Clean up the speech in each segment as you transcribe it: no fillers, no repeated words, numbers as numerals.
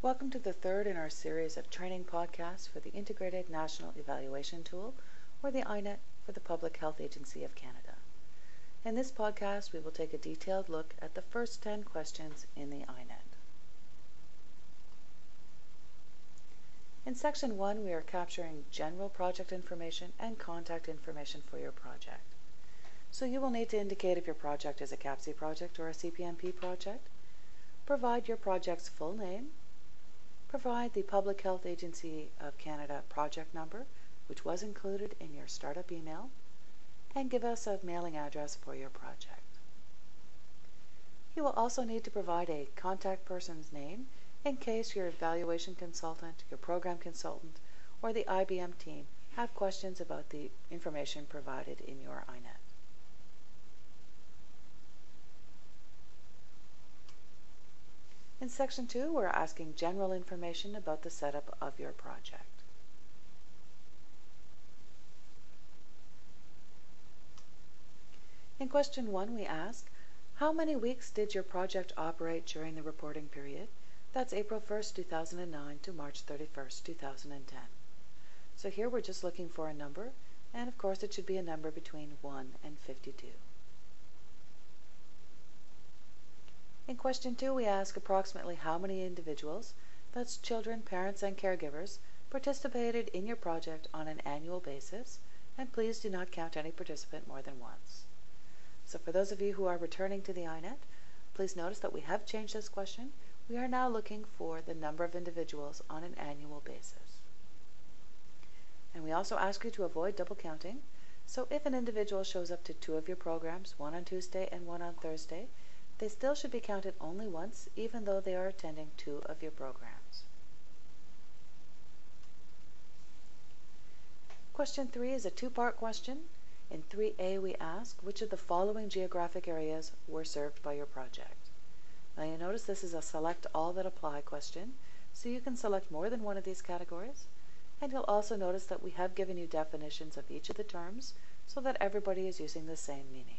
Welcome to the third in our series of training podcasts for the Integrated National Evaluation Tool, or the INET for the Public Health Agency of Canada. In this podcast, we will take a detailed look at the first 10 questions in the INET. In Section 1, we are capturing general project information and contact information for your project. So you will need to indicate if your project is a CAPC project or a CPMP project, provide your project's full name, provide the Public Health Agency of Canada project number, which was included in your startup email, and give us a mailing address for your project. You will also need to provide a contact person's name in case your evaluation consultant, your program consultant, or the IBM team have questions about the information provided in your INET. In Section 2, we're asking general information about the setup of your project. In Question 1, we ask, how many weeks did your project operate during the reporting period? That's April 1st, 2009 to March 31st, 2010. So here we're just looking for a number, and of course it should be a number between 1 and 52. In Question 2, we ask approximately how many individuals, that's children, parents, and caregivers, participated in your project on an annual basis, and please do not count any participant more than once. So for those of you who are returning to the INET, please notice that we have changed this question. We are now looking for the number of individuals on an annual basis. And we also ask you to avoid double counting. So if an individual shows up to 2 of your programs, one on Tuesday and one on Thursday, they still should be counted only once, even though they are attending 2 of your programs. Question 3 is a 2-part question. In 3A, we ask, which of the following geographic areas were served by your project? Now you notice this is a select all that apply question, so you can select more than one of these categories. And you'll also notice that we have given you definitions of each of the terms so that everybody is using the same meaning.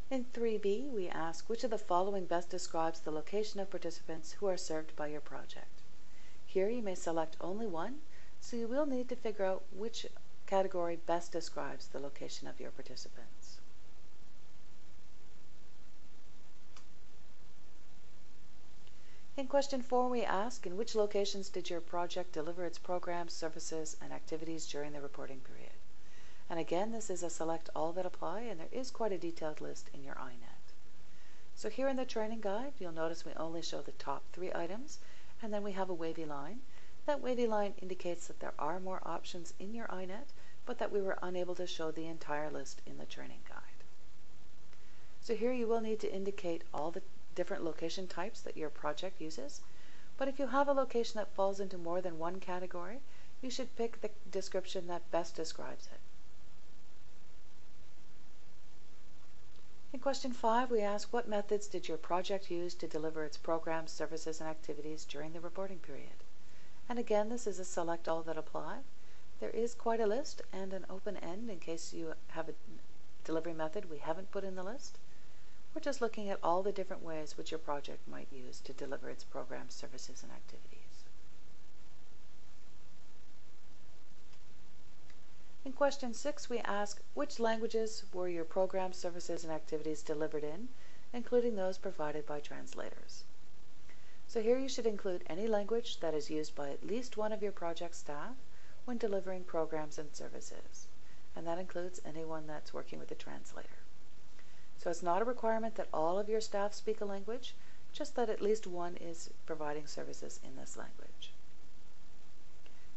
In 3B, we ask, which of the following best describes the location of participants who are served by your project? Here you may select only one, so you will need to figure out which category best describes the location of your participants. In Question 4, we ask, in which locations did your project deliver its programs, services, and activities during the reporting period? And again, this is a select all that apply, and there is quite a detailed list in your INET. So here in the training guide, you'll notice we only show the top 3 items, and then we have a wavy line. That wavy line indicates that there are more options in your INET, but that we were unable to show the entire list in the training guide. So here you will need to indicate all the different location types that your project uses, but if you have a location that falls into more than one category, you should pick the description that best describes it. In Question 5, we ask, what methods did your project use to deliver its programs, services, and activities during the reporting period? And again, this is a select all that apply. There is quite a list and an open end in case you have a delivery method we haven't put in the list. We're just looking at all the different ways which your project might use to deliver its programs, services, and activities. In Question 6, we ask, which languages were your programs, services, and activities delivered in, including those provided by translators? So here you should include any language that is used by at least one of your project staff when delivering programs and services, and that includes anyone that's working with a translator. So it's not a requirement that all of your staff speak a language, just that at least one is providing services in this language.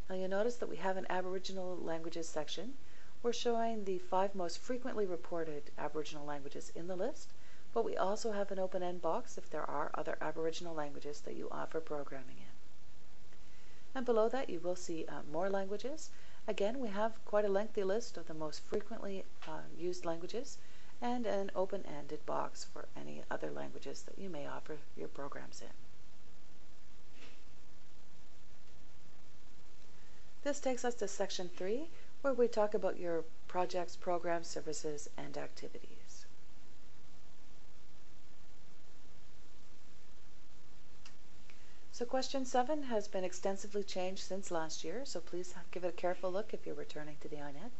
Now you'll notice that we have an Aboriginal languages section. We're showing the 5 most frequently reported Aboriginal languages in the list, but we also have an open-end box if there are other Aboriginal languages that you offer programming in. And below that you will see more languages. Again, we have quite a lengthy list of the most frequently used languages and an open-ended box for any other languages that you may offer your programs in. This takes us to Section 3, where we talk about your projects, programs, services, and activities. So question 7 has been extensively changed since last year, so please give it a careful look if you're returning to the INET.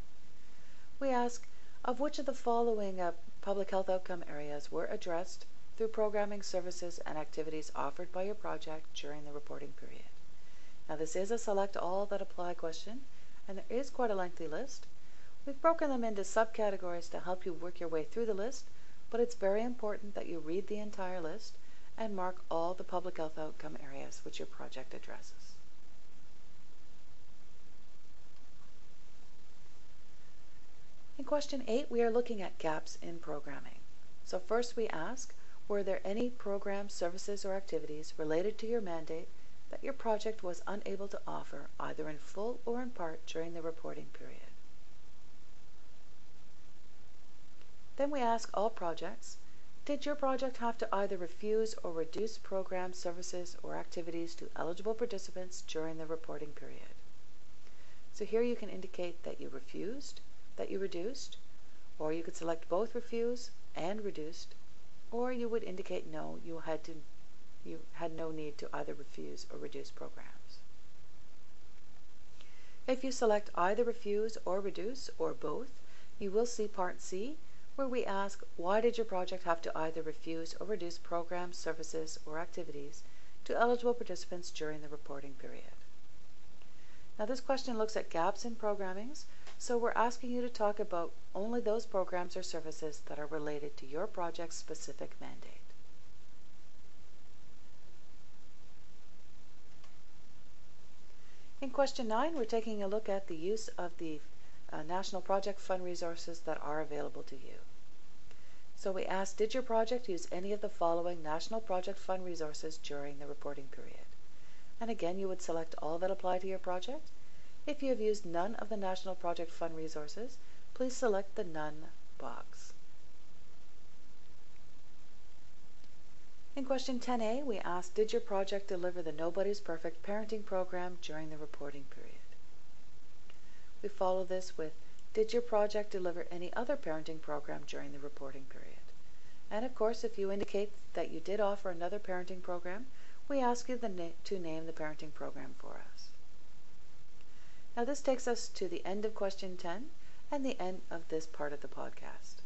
We ask, of which of the following public health outcome areas were addressed through programming, services, and activities offered by your project during the reporting period? Now this is a select all that apply question, and there is quite a lengthy list. We've broken them into subcategories to help you work your way through the list, but it's very important that you read the entire list and mark all the public health outcome areas which your project addresses. In question 8, we are looking at gaps in programming. So first we ask, were there any programs, services, or activities related to your mandate that your project was unable to offer either in full or in part during the reporting period? Then we ask all projects, did your project have to either refuse or reduce programs, services, or activities to eligible participants during the reporting period? So here you can indicate that you refused, that you reduced, or you could select both refuse and reduced, or you would indicate no, you had no need to either refuse or reduce programs. If you select either refuse or reduce, or both, you will see Part C, where we ask, why did your project have to either refuse or reduce programs, services, or activities to eligible participants during the reporting period? Now this question looks at gaps in programmings, so we're asking you to talk about only those programs or services that are related to your project's specific mandate. In question 9, we're taking a look at the use of the National Project Fund resources that are available to you. So we asked, did your project use any of the following National Project Fund resources during the reporting period? And again, you would select all that apply to your project. If you have used none of the National Project Fund resources, please select the None box. In question 10A, we asked, did your project deliver the Nobody's Perfect parenting program during the reporting period? We follow this with, did your project deliver any other parenting program during the reporting period? And of course, if you indicate that you did offer another parenting program, we ask you to name the parenting program for us. Now this takes us to the end of question 10 and the end of this part of the podcast.